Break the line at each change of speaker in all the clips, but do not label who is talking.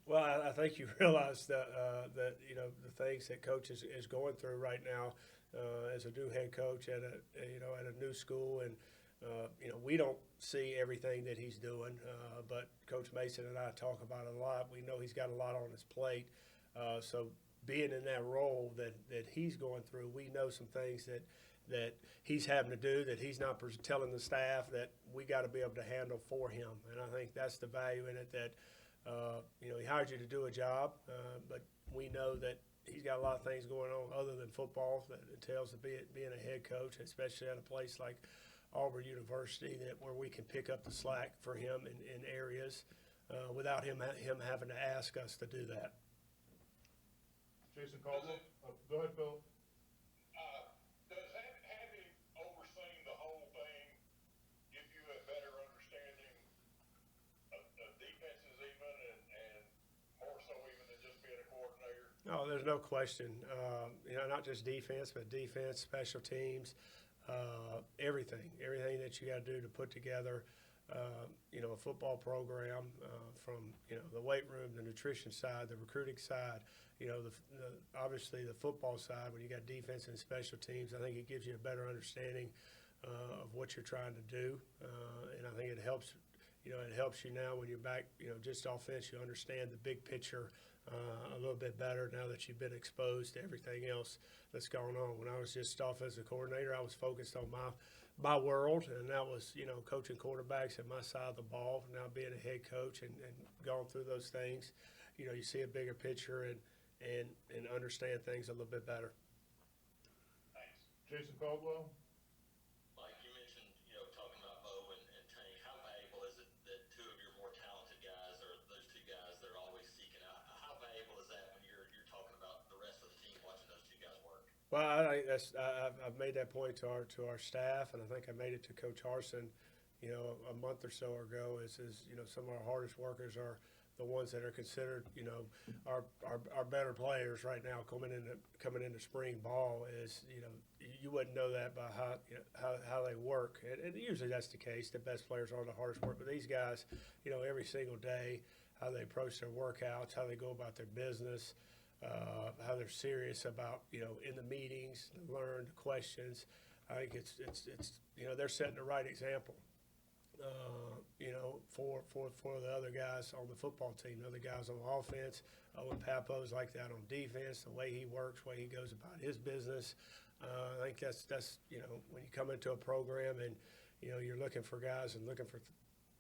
Well, I think you realize that the things that coach is going through right now as a new head coach at at a new school, and we don't see everything that he's doing, but Coach Mason and I talk about it a lot. We know he's got a lot on his plate, so being in that role that he's going through, we know some things that he's having to do that he's not telling the staff that we got to be able to handle for him, and I think that's the value in it that. He hired you to do a job, but we know that he's got a lot of things going on other than football that entails to being a head coach, especially at a place like Auburn University, that where we can pick up the slack for him in areas without him having to ask us to do that.
Jason Caldwell. Oh, go ahead, Phil.
Does having overseen the whole thing give you a better understanding of defenses even and more so even than just being a coordinator?
No, there's no question. Not just defense, but defense, special teams, everything that you got to do to put together, a football program from the weight room, the nutrition side, the recruiting side. Obviously the football side. When you got defense and special teams, I think it gives you a better understanding of what you're trying to do, and I think it helps. It helps you now when you're back. Just offense, you understand the big picture a little bit better now that you've been exposed to everything else that's going on. When I was just offensive coordinator, I was focused on my world, and that was coaching quarterbacks at my side of the ball. Now being a head coach and going through those things, you see a bigger picture and understand things a little bit better.
Thanks.
Jason Caldwell.
Mike, you mentioned, talking about Bo and Tank. How valuable is it that two of your more talented guys are those two guys that are always seeking out? How valuable is that when you're talking about the rest of the team watching those two guys work?
Well, I've made that point to our staff, and I think I made it to Coach Harsin, a month or so ago. Is some of our hardest workers are the ones that are considered, our better players right now coming into spring ball. Is you wouldn't know that by how they work, and usually that's the case. The best players are the hardest work, but these guys, every single day, how they approach their workouts, how they go about their business. How they're serious about in the meetings, learn the questions. I think it's they're setting the right example. For the other guys on the football team, the other guys on offense. When Papo's like that on defense, the way he works, the way he goes about his business. I think that's when you come into a program and you're looking for guys and looking for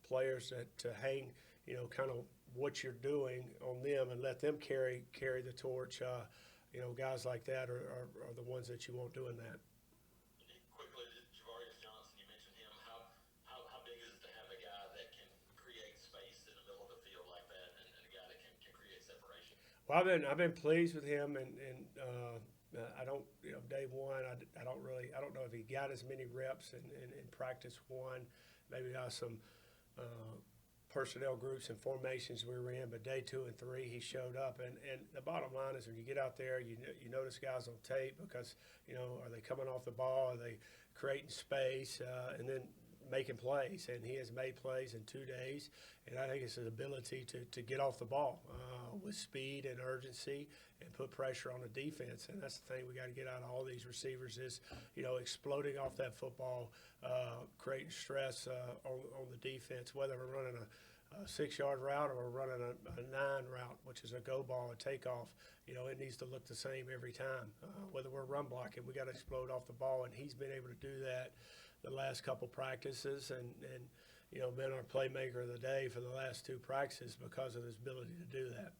players to hang kind of what you're doing on them and let them carry the torch. Guys like that are the ones that you want doing that.
Quickly, Javarius Johnson, you mentioned him. How big is it to have a guy that can create space in the middle of the field like that, and a guy that can create separation?
Well, I've been pleased with him, and I don't day one I don't know if he got as many reps in practice one. Maybe got some. Personnel groups and formations we were in, but day 2 and 3 he showed up, and the bottom line is when you get out there you notice guys on tape because are they coming off the ball, are they creating space, and then making plays, and he has made plays in 2 days, and I think it's his ability to get off the ball with speed and urgency and put pressure on the defense, and that's the thing we got to get out of all these receivers is exploding off that football, creating stress on the defense, whether we're running a 6-yard route or we're running a 9 route, which is a go ball, a takeoff. It needs to look the same every time. Whether we're run blocking, we got to explode off the ball, and he's been able to do that the last couple practices, and been our playmaker of the day for the last 2 practices because of his ability to do that.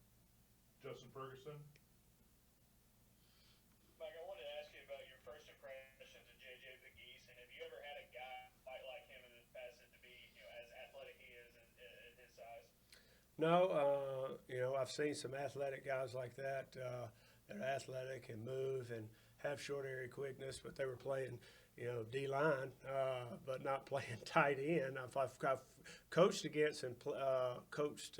Justin Ferguson.
Mike, I wanted to ask you about your first impressions of J.J. McGeese, and have you ever had a guy fight like him in the past to be as athletic he is at his size?
No, I've seen some athletic guys like that that are athletic and move and have short area quickness, but they were playing, D-line, but not playing tight end. I've coached against and coached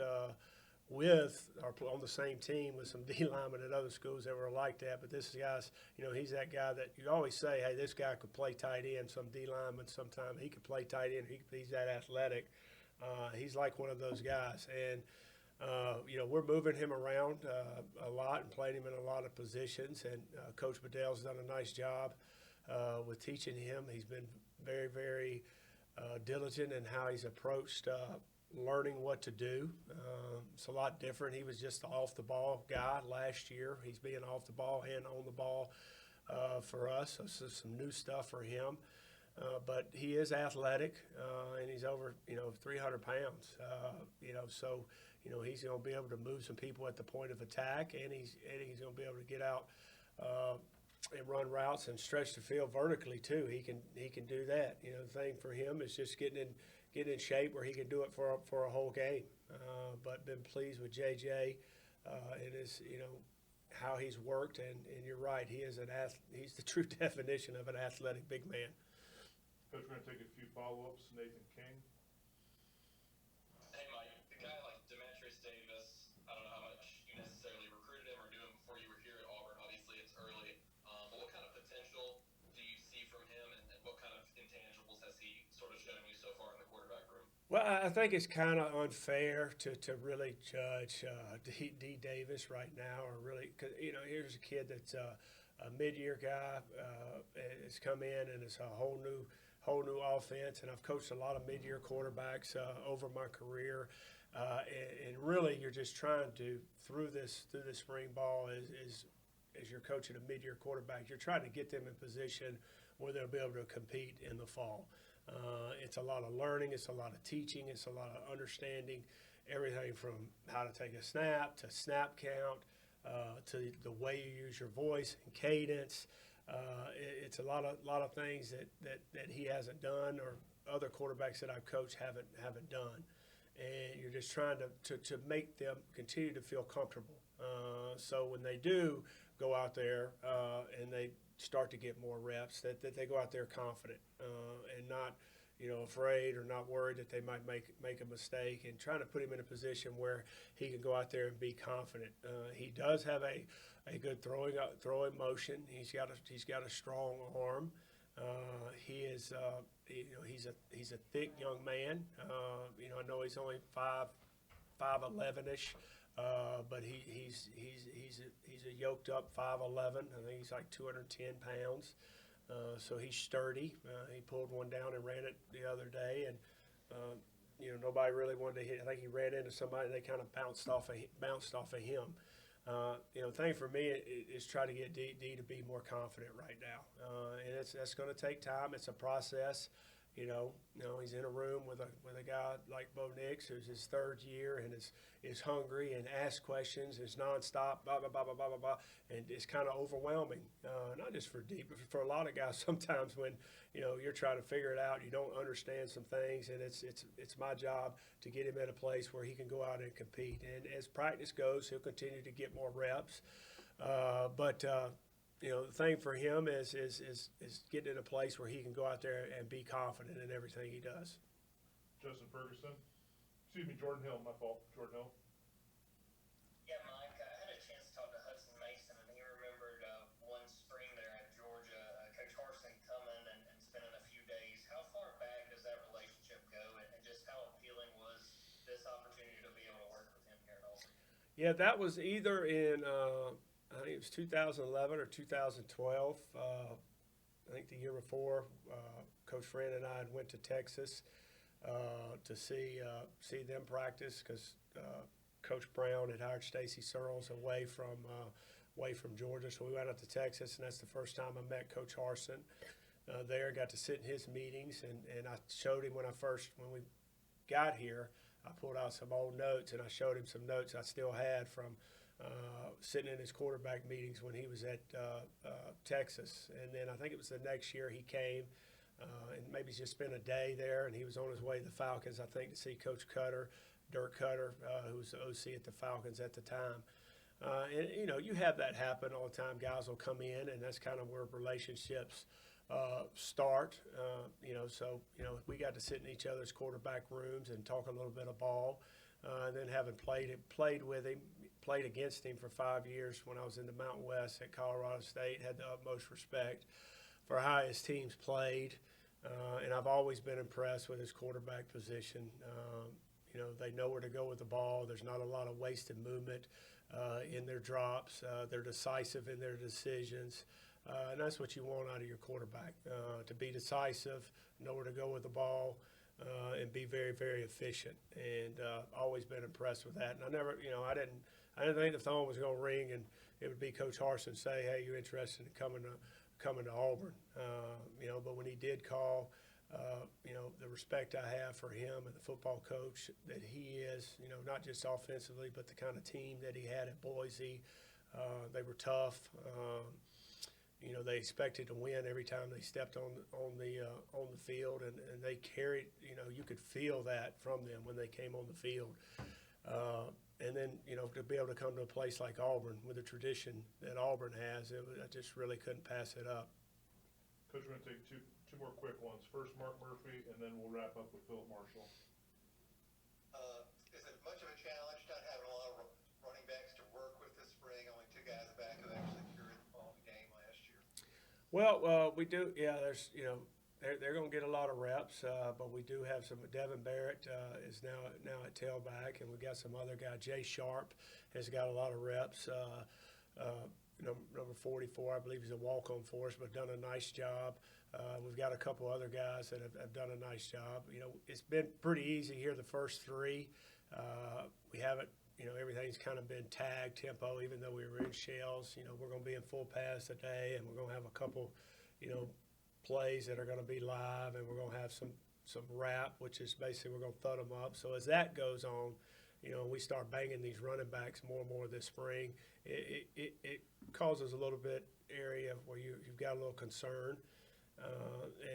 with or on the same team with some D linemen at other schools that were like that. But this guy's, he's that guy that you always say, hey, this guy could play tight end. Some D lineman, sometime he could play tight end. He's that athletic. He's like one of those guys. And We're moving him around a lot and playing him in a lot of positions. And Coach Bedell's done a nice job with teaching him. He's been very, very diligent in how he's approached learning what to do. It's a lot different. He was just the off the ball guy last year. He's being off the ball and on the ball for us. So some new stuff for him. But he is athletic, and he's over 300 pounds. He's going to be able to move some people at the point of attack, and he's going to be able to get out and run routes and stretch the field vertically too. He can do that. The thing for him is just getting in shape where he can do it for a whole game. But been pleased with JJ and his how he's worked, and you're right, he's the true definition of an athletic big man.
Coach, we're gonna take a few follow-ups. Nathan King.
Hey, Mike, a guy like Demetrius Davis, I don't know how much you necessarily recruited him or knew him before you were here at Auburn. Obviously, it's early. But what kind of potential do you see from him, and what kind of intangibles has he sort of shown you so far in the quarterback room?
Well, I think it's kind of unfair to really judge D. Davis right now, or really, because here's a kid that's a mid-year guy, has come in and it's a whole new offense, and I've coached a lot of mid-year quarterbacks over my career, and really you're just trying to through this spring ball as you're coaching a mid-year quarterback, you're trying to get them in position where they'll be able to compete in the fall. It's a lot of learning, it's a lot of teaching, it's a lot of understanding everything from how to take a snap to snap count to the way you use your voice and cadence. It's a lot of things that he hasn't done, or other quarterbacks that I've coached haven't done, and you're just trying to make them continue to feel comfortable. So when they do go out there and they start to get more reps, that they go out there confident and not afraid or not worried that they might make a mistake, and trying to put him in a position where he can go out there and be confident. He does have a good throwing motion. He's got a strong arm. He is he's a thick young man. I know he's only 5'11"ish, but he's a yoked up 5'11". I think he's like 210 pounds. So he's sturdy. He pulled one down and ran it the other day, and nobody really wanted to hit. I think he ran into somebody, and they kind of bounced off of him. Thing for me is try to get D to be more confident right now, and that's going to take time. It's a process. He's in a room with a guy like Bo Nix, who's his third year and is hungry and asks questions, is nonstop, blah blah blah blah blah blah, and it's kind of overwhelming. Not just for D, but for a lot of guys. Sometimes when you're trying to figure it out, you don't understand some things, and it's my job to get him at a place where he can go out and compete. And as practice goes, he'll continue to get more reps, but. The thing for him is getting in a place where he can go out there and be confident in everything he does.
Justin Ferguson. Jordan Hill, my fault. Jordan Hill.
Yeah, Mike, I had a chance to talk to Hudson Mason, and he remembered one spring there at Georgia, Coach Harsin coming and spending a few days. How far back does that relationship go, and just how appealing was this opportunity to be able to work with him here at Auburn?
Yeah, that was either in I think it was 2011 or 2012. I think the year before, Coach Fran and I went to Texas to see them practice, because Coach Brown had hired Stacy Searles away from Georgia. So we went out to Texas, and that's the first time I met Coach Harsin there. Got to sit in his meetings, and I showed him when we got here. I pulled out some old notes, and I showed him some notes I still had from sitting in his quarterback meetings when he was at Texas. And then I think it was the next year he came and maybe just spent a day there, and he was on his way to the Falcons, I think, to see Coach Dirk Cutter, who was the OC at the Falcons at the time. And you have that happen all the time. Guys will come in, and that's kind of where relationships start. So we got to sit in each other's quarterback rooms and talk a little bit of ball. And then having played with him, played against him for 5 years when I was in the Mountain West at Colorado State, had the utmost respect for how his teams played. And I've always been impressed with his quarterback position. they know where to go with the ball. There's not a lot of wasted movement in their drops. They're decisive in their decisions. And that's what you want out of your quarterback, to be decisive, know where to go with the ball, and be very, very efficient. And always been impressed with that. And I never, I didn't think the phone was going to ring and it would be Coach Harsin say, "Hey, you're interested in coming to Auburn." But when he did call, the respect I have for him and the football coach that he is, not just offensively, but the kind of team that he had at Boise. They were tough. They expected to win every time they stepped on the field, and they carried. You could feel that from them when they came on the field. And then, to be able to come to a place like Auburn with the tradition that Auburn has, I just really couldn't pass it up.
Coach, we're gonna take two more quick ones. First, Mark Murphy, and then we'll wrap up with Philip Marshall.
Is it much of a challenge not having a lot of running backs to work with this spring? Only two guys back who actually carried the ball in the game last year.
Well, we do. Yeah, there's they're going to get a lot of reps, but we do have some. Devin Barrett is now at tailback, and we got some other guy. Jay Sharp has got a lot of reps. Number 44, I believe, he's a walk-on for us, but done a nice job. We've got a couple other guys that have done a nice job. It's been pretty easy here the first three. We haven't. Everything's kind of been tagged tempo, even though we were in shells. We're going to be in full pass today, and we're going to have a couple, plays that are going to be live, and we're going to have some wrap, which is basically we're going to thud them up. So as that goes on, we start banging these running backs more and more this spring. It causes a little bit area where you've got a little concern.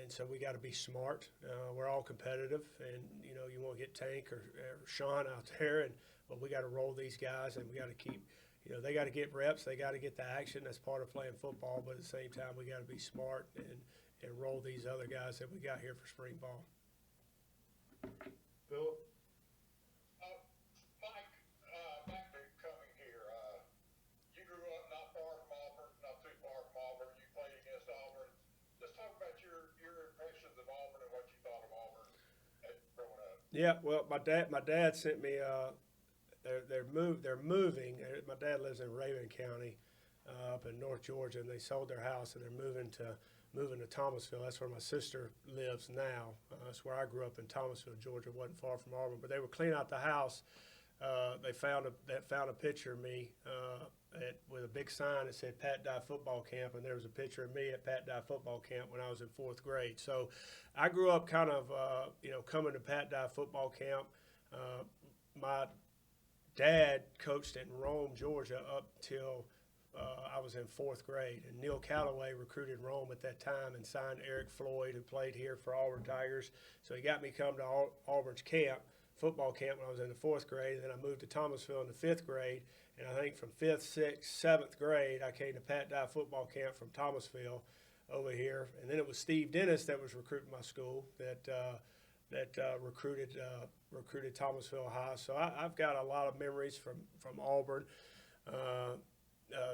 And so we got to be smart. We're all competitive, and you won't get Tank or Sean out there, but we got to roll these guys, and we got to keep. They got to get reps. They got to get the action. That's part of playing football. But at the same time, we got to be smart and roll these other guys that we got here for spring ball.
Philip?
Mike, back to coming here. You grew up not far from Auburn, not too far from Auburn. You played against Auburn. Let's talk about your impressions of Auburn and what you thought of Auburn growing up.
Yeah, well, my dad sent me. They're moving. My dad lives in Raven County, up in North Georgia, and they sold their house and they're moving to Thomasville. That's where my sister lives now. That's where I grew up in Thomasville, Georgia. Wasn't far from Auburn, but they were cleaning out the house. They found a picture of me with a big sign that said Pat Dye Football Camp, and there was a picture of me at Pat Dye Football Camp when I was in 4th grade. So I grew up kind of coming to Pat Dye Football Camp. My dad coached in Rome, Georgia, up till I was in 4th grade, and Neil Calloway recruited Rome at that time and signed Eric Floyd, who played here for Auburn Tigers. So he got me come to Auburn's football camp when I was in the 4th grade, and then I moved to Thomasville in the 5th grade, and I think from 5th, 6th, 7th grade, I came to Pat Dye Football Camp from Thomasville over here, and then it was Steve Dennis that was recruiting my school that recruited Thomasville High. So I've got a lot of memories from Auburn.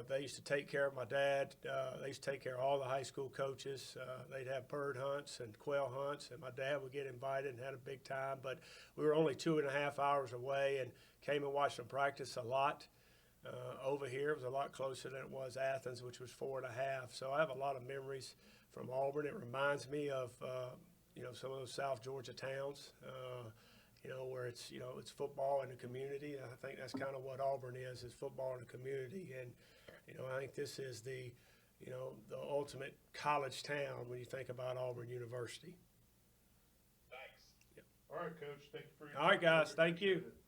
They used to take care of my dad. They used to take care of all the high school coaches. They'd have bird hunts and quail hunts, and my dad would get invited and had a big time. But we were only 2.5 hours away and came and watched them practice a lot. Over here, it was a lot closer than it was Athens, which was 4.5. So I have a lot of memories from Auburn. It reminds me of some of those South Georgia towns. Where it's football in the community. I think that's kind of what Auburn is football in the community. And, I think this is the ultimate college town when you think about Auburn University.
Thanks.
All right, Coach. Thank you for your
All right,
time.
guys. Thank you.
Appreciate it.